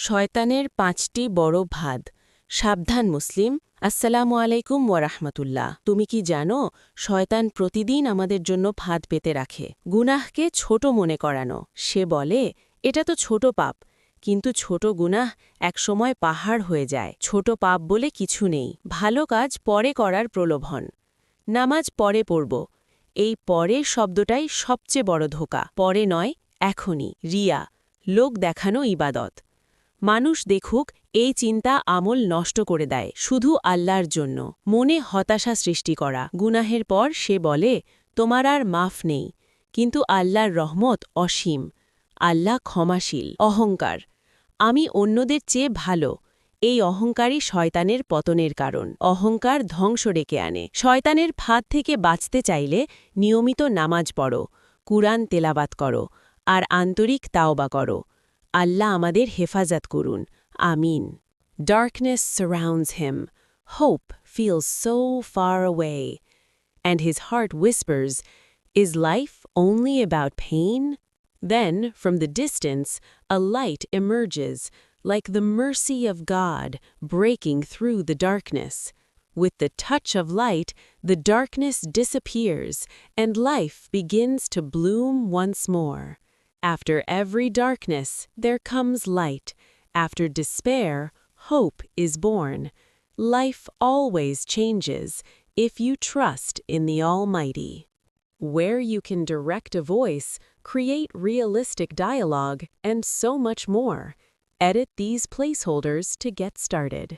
শয়তানের ৫টি বড় ভাদ। সাবধান মুসলিম। আসসালামু আলাইকুম ওয়ারাহমাতুল্লাহ। তুমি কি জানো, শয়তান প্রতিদিন আমাদের জন্য ফাঁদ পেতে রাখে গুনাহকে ছোট মনে করানো। সে বলে, এটা তো ছোট পাপ, কিন্তু ছোট গুনাহ একসময় পাহাড় হয়ে যায়। ছোট পাপ বলে কিছু নেই, ভালো কাজ পরে করার প্রলোভন। নামাজ পরে পড়ব, এই পরে শব্দটাই সবচেয়ে বড় ধোঁকা। পরে নয়, এখনই। রিয়া, লোক দেখানো ইবাদত। মানুষ দেখুক, এই চিন্তা আমল নষ্ট করে দেয়। শুধু আল্লাহর জন্য মনে হতাশা সৃষ্টি করা। গুনাহের পর সে বলে, তোমার আর মাফ নেই, কিন্তু আল্লাহর রহমত অসীম। আল্লাহ ক্ষমাশীল। অহংকার, আমি অন্যদের চেয়ে ভালো। এই অহংকারই শয়তানের পতনের কারণ। অহংকার ধ্বংস ডেকে আনে। শয়তানের ফাঁদ থেকে বাঁচতে চাইলে নিয়মিত নামাজ পড়ো, কুরআন তেলাওয়াত করো, আর আন্তরিক তাওবা করো। আল্লাহ আমাদের হেফাজত করুন, আমিন। Darkness surrounds him. Hope feels so far away. And his heart whispers, is life only about pain? Then, from the distance, a light emerges, like the mercy of God breaking through the darkness. With the touch of light, the darkness disappears, and life begins to bloom once more. After every darkness, there comes light. After despair, hope is born. Life always changes if you trust in the Almighty. Where you can direct a voice, create realistic dialogue, and so much more. Edit these placeholders to get started.